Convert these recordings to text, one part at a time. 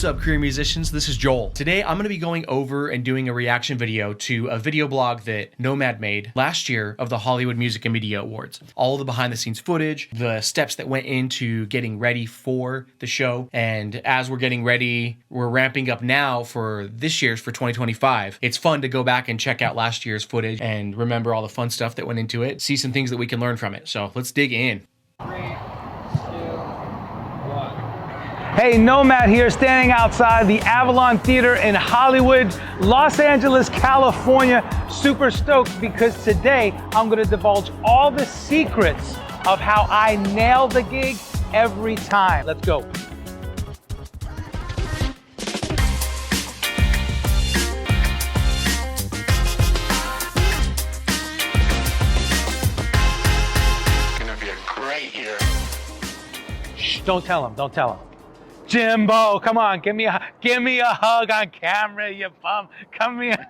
What's up, career musicians? This is Joel. Today, I'm going to be going over and doing a reaction video to a video blog that Nomad made last year of the Hollywood Music and Media Awards. All the behind the scenes footage, the steps that went into getting ready for the show. And as we're getting ready, we're ramping up now for this year's, for 2025. It's fun to go back and check out last year's footage and remember all the fun stuff that went into it, see some things that we can learn from it. So let's dig in. 3, 2, 1. Hey, Nomad here, standing outside the Avalon Theater in Hollywood, Los Angeles, California. Super stoked because today I'm going to divulge all the secrets of how I nail the gig every time. Let's go. Shh, don't tell him, don't tell him. Jimbo, come on, give me a hug on camera, you bum. Come here.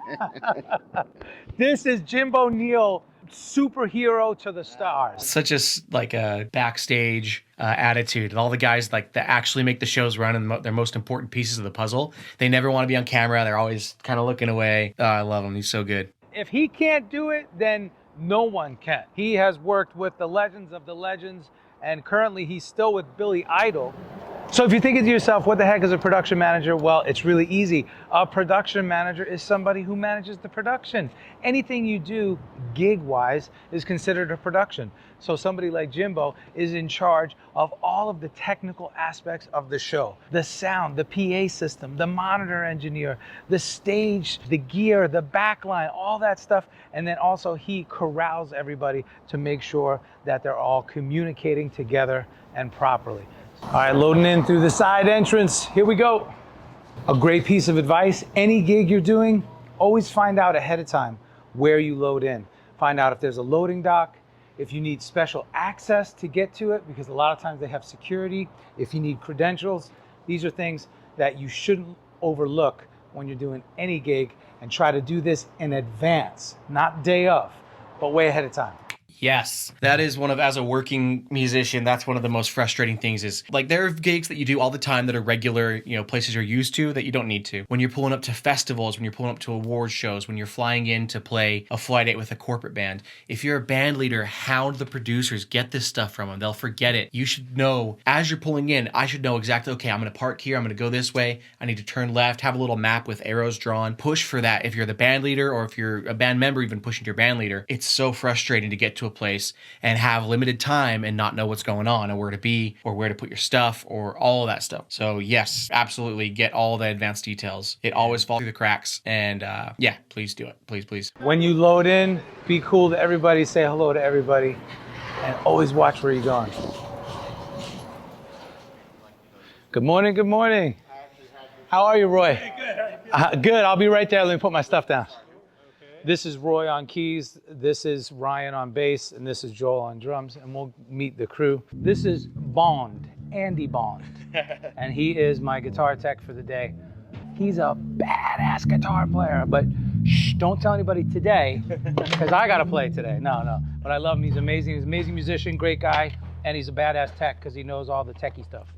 This is Jimbo Neal, superhero to the stars. Such a backstage attitude, and all the guys like that actually make the shows run and their most important pieces of the puzzle. They never want to be on camera. They're always kind of looking away. Oh, I love him. He's so good. If he can't do it, then no one can. He has worked with the legends of the legends, and currently he's still with Billy Idol. So if you're thinking to yourself, what the heck is a production manager? Well, it's really easy. A production manager is somebody who manages the production. Anything you do gig-wise is considered a production. So somebody like Jimbo is in charge of all of the technical aspects of the show. The sound, the PA system, the monitor engineer, the stage, the gear, the backline, all that stuff. And then also he corrals everybody to make sure that they're all communicating together and properly. All right, loading in through the side entrance. Here we go. A great piece of advice, any gig you're doing, always find out ahead of time where you load in. Find out if there's a loading dock, if you need special access to get to it, because a lot of times they have security, if you need credentials. These are things that you shouldn't overlook when you're doing any gig, and try to do this in advance, not day of, but way ahead of time. Yes, that is one of, as a working musician, that's one of the most frustrating things is, like, there are gigs that you do all the time that are regular, places you're used to that you don't need to. When you're pulling up to festivals, when you're pulling up to award shows, when you're flying in to play a flight date with a corporate band, if you're a band leader, hound the producers, get this stuff from them. They'll forget it. You should know, as you're pulling in, I should know exactly, okay, I'm going to park here, I'm going to go this way, I need to turn left, have a little map with arrows drawn. Push for that if you're the band leader, or if you're a band member even pushing your band leader. It's so frustrating to get to a place and have limited time and not know what's going on and where to be or where to put your stuff or all of that stuff. So yes, absolutely get all the advanced details. It always falls through the cracks, and yeah, please do it. Please, please. When you load in, be cool to everybody, say hello to everybody, and always watch where you're going. Good morning, good morning. How are you, Roy? Good. Good, I'll be right there. Let me put my stuff down. This is Roy on keys, this is Ryan on bass, and this is Joel on drums, and we'll meet the crew. This is Bond, Andy Bond, and he is my guitar tech for the day. He's a badass guitar player, but shh, don't tell anybody today, because I gotta play today. No, but I love him. He's amazing. He's an amazing musician, great guy, and he's a badass tech because he knows all the techie stuff.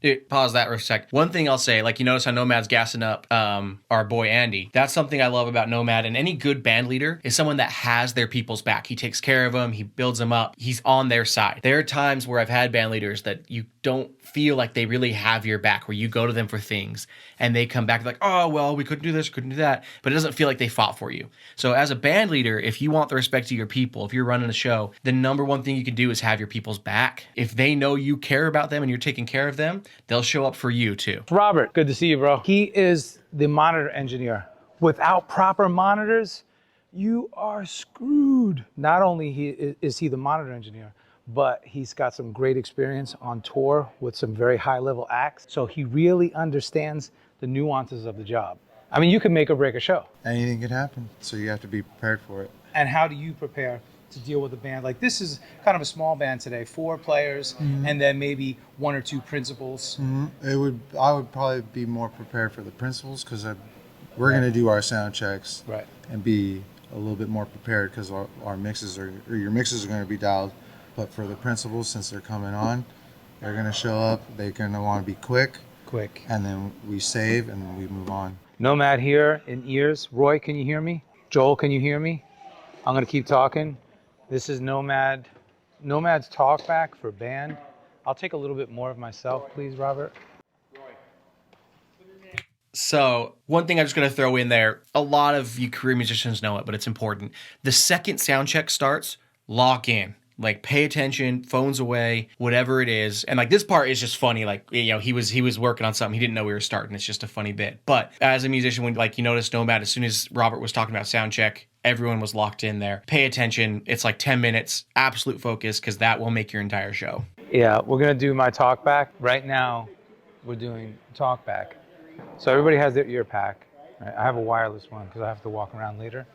Dude, pause that for a sec. One thing I'll say, like, you notice how Nomad's gassing up our boy Andy. That's something I love about Nomad, and any good band leader is someone that has their people's back. He takes care of them, he builds them up, he's on their side. There are times where I've had band leaders that you don't feel like they really have your back, where you go to them for things and they come back like, oh, well, we couldn't do this, couldn't do that, but it doesn't feel like they fought for you. So as a band leader, if you want the respect of your people, if you're running a show, the number one thing you can do is have your people's back. If they know you care about them and you're taking care of them, they'll show up for you too. Robert, good to see you, bro. He is the monitor engineer. Without proper monitors, you are screwed. Not only is he the monitor engineer, but he's got some great experience on tour with some very high-level acts. So he really understands the nuances of the job. I mean, you can make or break a show. Anything could happen, so you have to be prepared for it. And how do you prepare to deal with a band? Like, this is kind of a small band today, 4 players, and then maybe 1 or 2 principals. I would probably be more prepared for the principals, because we're going to do our sound checks, right, and be a little bit more prepared, because our mixes or your mixes are going to be dialed. But for the principals, since they're coming on, they're going to show up. They're going to want to be quick. quick. and then we save and we move on. Nomad here in ears. Roy, can you hear me? Joel, can you hear me? I'm gonna keep talking. This is Nomad. Nomad's talkback for band. I'll take a little bit more of myself, please, Robert. So one thing I'm just going to throw in there, a lot of you career musicians know it, but it's important. The second sound check starts, lock in. Like, pay attention, phones away, whatever it is. And like, this part is just funny. Like, you know, he was working on something. He didn't know we were starting. It's just a funny bit. But as a musician, when like you notice Nomad, as soon as Robert was talking about sound check, everyone was locked in there. Pay attention. It's like 10 minutes, absolute focus, because that will make your entire show. Yeah, we're gonna do my talk back. Right now, we're doing talk back. So everybody has their ear pack. Right? I have a wireless one because I have to walk around later.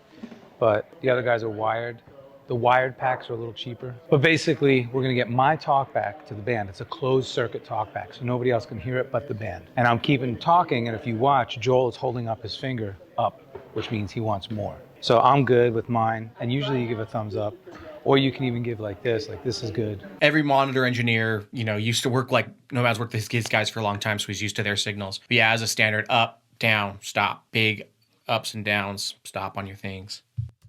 But the other guys are wired. The wired packs are a little cheaper. But basically, we're gonna get my talk back to the band. It's a closed circuit talk back, so nobody else can hear it but the band. And I'm keeping talking, and if you watch, Joel is holding up his finger up, which means he wants more. So I'm good with mine, and usually you give a thumbs up. Or you can even give like this is good. Every monitor engineer, you know, used to work like Nomad's worked with these guys for a long time, so he's used to their signals. But yeah, as a standard, up, down, stop, big ups and downs, stop on your things.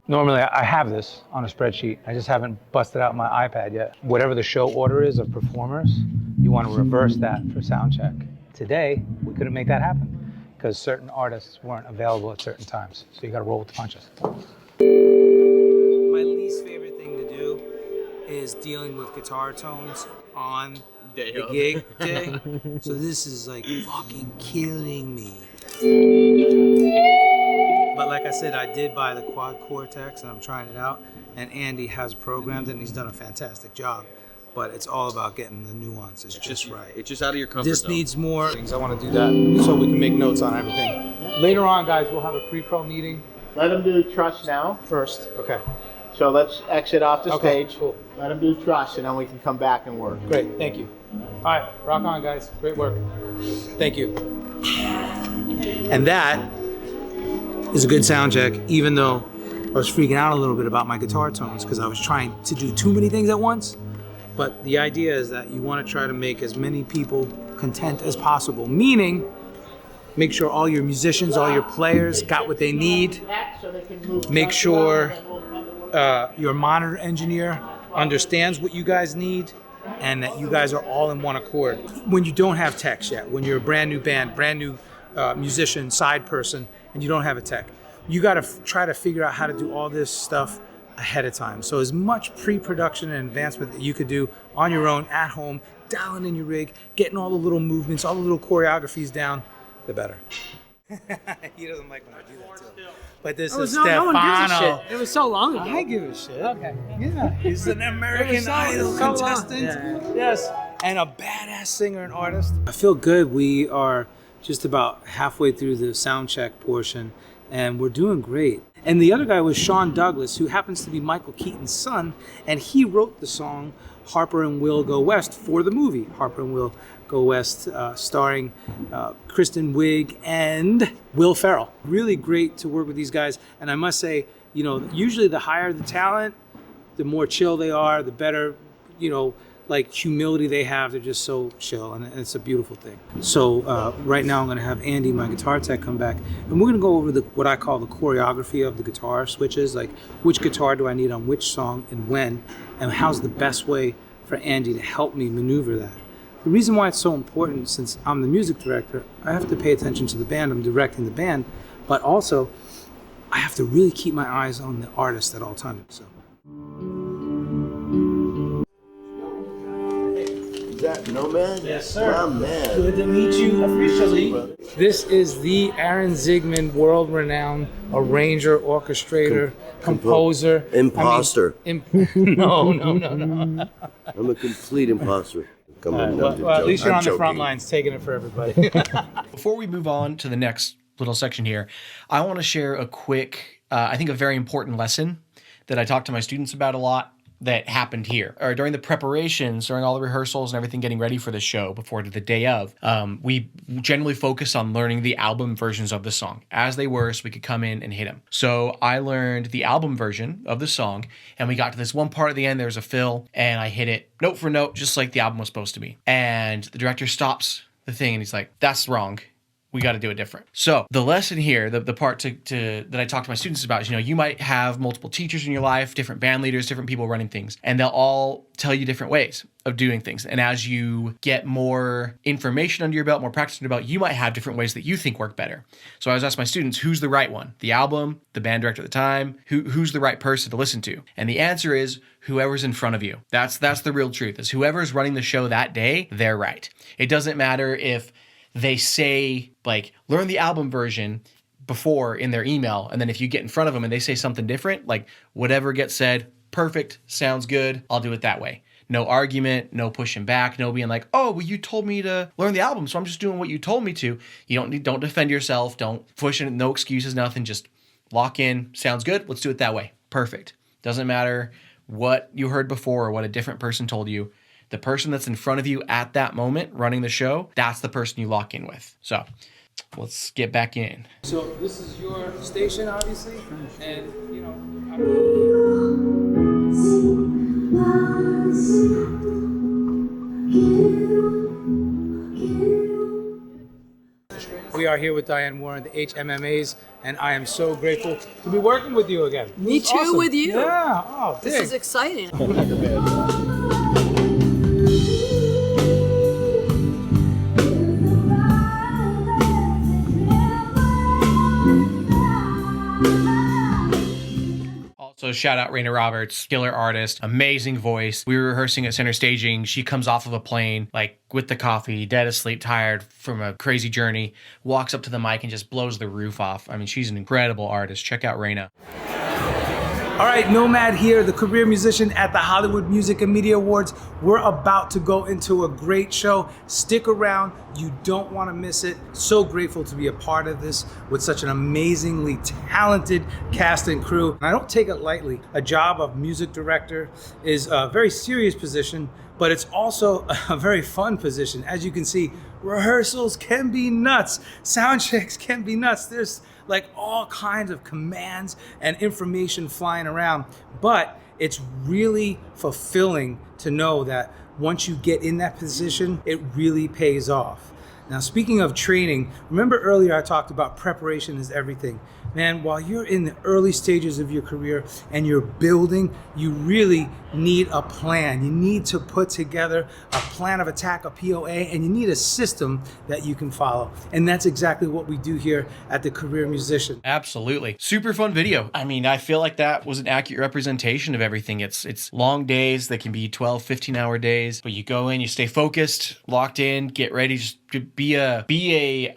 Normally I have this on a spreadsheet. I just haven't busted out my iPad yet. Whatever the show order is of performers, you want to reverse that for sound check. Today, we couldn't make that happen because certain artists weren't available at certain times. So you got to roll with the punches. My least favorite thing to do is dealing with guitar tones on the gig day. So this is like fucking killing me. But like I said, I did buy the Quad Cortex and I'm trying it out. And Andy has programmed it and he's done a fantastic job. But it's all about getting the nuances just right. It's just out of your comfort This zone. needs more. I want to do that so we can make notes on everything. Later on, guys, we'll have a pre-pro meeting. Let them do trust now. First. Okay. So let's exit off the Okay, stage. cool. Let them do trust, and then we can come back and work. Great, thank you. All right, rock on, guys. Great work. Thank you. And that is a good sound check, even though I was freaking out a little bit about my guitar tones because I was trying to do too many things at once. But the idea is that you want to try to make as many people content as possible, meaning make sure all your musicians, all your players got what they need. Make sure your monitor engineer understands what you guys need and that you guys are all in one accord. When you don't have techs yet, when you're a brand new band, brand new musician, side person, and you don't have a tech, you got to try to figure out how to do all this stuff ahead of time. So as much pre-production and advancement that you could do on your own at home, dialing in your rig, getting all the little movements, all the little choreographies down, the better. He doesn't like when I do that too. But this is Stefano. No one gives a shit. It was so long ago. I give a shit. Okay. Yeah, he's an American Idol so long. contestant. Yeah. Yes, and a badass singer and artist. I feel good. We are just about halfway through the sound check portion, and we're doing great. And the other guy was Sean Douglas, who happens to be Michael Keaton's son, and he wrote the song Harper and Will Go West for the movie Harper and Will Go West, starring Kristen Wiig and Will Ferrell. Really great to work with these guys. And I must say, you know, usually the higher the talent, the more chill they are, the better, you know, like humility they have. They're just so chill, and it's a beautiful thing. So right now I'm going to have Andy, my guitar tech, come back, and we're going to go over what I call the choreography of the guitar switches, like which guitar do I need on which song and when, and how's the best way for Andy to help me maneuver that. The reason why it's so important, since I'm the music director, I have to pay attention to the band. I'm directing the band, but also I have to really keep my eyes on the artist at all times. So. Is that Nomad? Yes, sir. My man. Good to meet you officially. This is the Aaron Zigman, world-renowned arranger, orchestrator, composer. Imposter. No. I'm a complete imposter. Well, at least you're on the front lines taking it for everybody. Before we move on to the next little section here, I want to share a quick, I think a very important lesson that I talk to my students about a lot that happened here. Or during the preparations, during all the rehearsals and everything getting ready for the show before the day of, we generally focused on learning the album versions of the song as they were so we could come in and hit them. So I learned the album version of the song, and we got to this one part at the end, there was a fill, and I hit it note for note just like the album was supposed to be. And the director stops the thing, and he's like, that's wrong. We got to do it different. So the lesson here, the part that I talk to my students about is, you might have multiple teachers in your life, different band leaders, different people running things, and they'll all tell you different ways of doing things. And as you get more information under your belt, more practice under your belt, you might have different ways that you think work better. So I was asking my students, who's the right one? The album, the band director at the time, who's the right person to listen to? And the answer is whoever's in front of you. That's the real truth, is whoever's running the show that day, they're right. It doesn't matter if they say, like, learn the album version before in their email, and then if you get in front of them and they say something different, like, whatever gets said, perfect, sounds good, I'll do it that way. No argument, no pushing back, no being like, oh, well, you told me to learn the album, so I'm just doing what you told me to. Don't defend yourself, don't push it, no excuses, nothing, just lock in, sounds good, let's do it that way. Perfect. Doesn't matter what you heard before or what a different person told you. The person that's in front of you at that moment running the show, that's the person you lock in with. So let's get back in. So this is your station, obviously, and we are here with Diane Warren, the HMMAs, and I am so grateful to be working with you again. Me This is too, awesome. with you. Yeah. Oh, This is exciting. Also, shout out Raina Roberts, killer artist, amazing voice. We were rehearsing at Center Staging. She comes off of a plane, like with the coffee, dead asleep, tired from a crazy journey, walks up to the mic and just blows the roof off. I mean, she's an incredible artist. Check out Raina. All right, Nomad here, the career musician at the Hollywood Music and Media Awards. We're about to go into a great show. Stick around, you don't want to miss it. So grateful to be a part of this with such an amazingly talented cast and crew. And I don't take it lightly. A job of music director is a very serious position, but it's also a very fun position. As you can see, rehearsals can be nuts. Sound checks can be nuts. There's like all kinds of commands and information flying around, but it's really fulfilling to know that once you get in that position, it really pays off. Now, speaking of training, remember earlier I talked about preparation is everything. Man, while you're in the early stages of your career and you're building, you really need a plan. You need to put together a plan of attack, a POA, and you need a system that you can follow. And that's exactly what we do here at the Career Musician. Absolutely. Super fun video. I mean, I feel like that was an accurate representation of everything. It's long days that can be 12, 15-hour days, but you go in, you stay focused, locked in, get ready, just to be a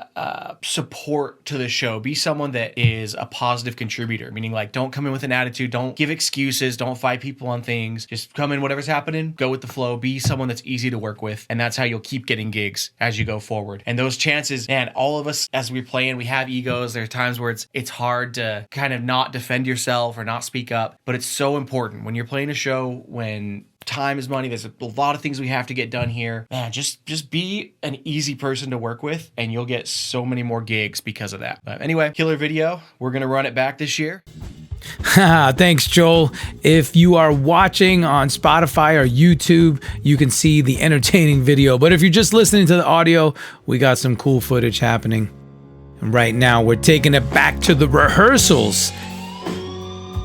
support to the show. Be someone that is a positive contributor, meaning like don't come in with an attitude, don't give excuses, don't fight people on things. Just come in, whatever's happening, go with the flow, be someone that's easy to work with. And that's how you'll keep getting gigs as you go forward. And those chances, man, all of us as we play and we have egos, there are times where it's hard to kind of not defend yourself or not speak up, but it's so important when you're playing a show, when time is money, there's a lot of things we have to get done here. Man, just be an easy person to work with and you'll get so many more gigs because of that. But anyway, killer video. We're going to run it back this year. Thanks, Joel. If you are watching on Spotify or YouTube, you can see the entertaining video. But if you're just listening to the audio, we got some cool footage happening. And right now, we're taking it back to the rehearsals.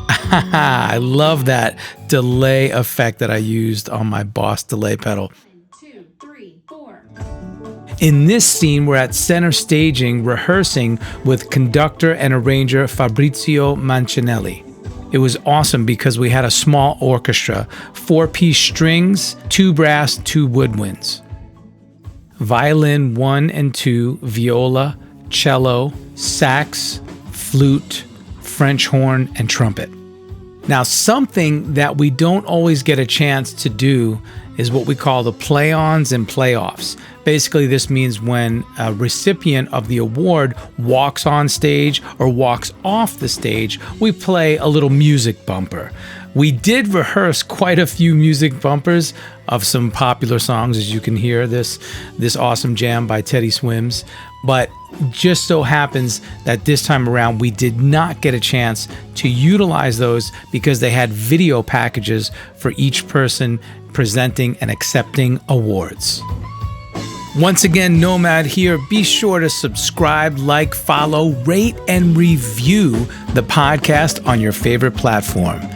I love that delay effect that I used on my Boss delay pedal. 2, 3, 4. In this scene, we're at Center Staging rehearsing with conductor and arranger Fabrizio Mancinelli. It was awesome because we had a small orchestra, 4-piece strings, 2 brass, 2 woodwinds. Violin 1 and 2, viola, cello, sax, flute, French horn, and trumpet. Now, something that we don't always get a chance to do is what we call the play-ons and playoffs. Basically, this means when a recipient of the award walks on stage or walks off the stage, we play a little music bumper. We did rehearse quite a few music bumpers of some popular songs, as you can hear this awesome jam by Teddy Swims. But just so happens that this time around, we did not get a chance to utilize those because they had video packages for each person presenting and accepting awards. Once again, Nomad here. Be sure to subscribe, like, follow, rate, and review the podcast on your favorite platform.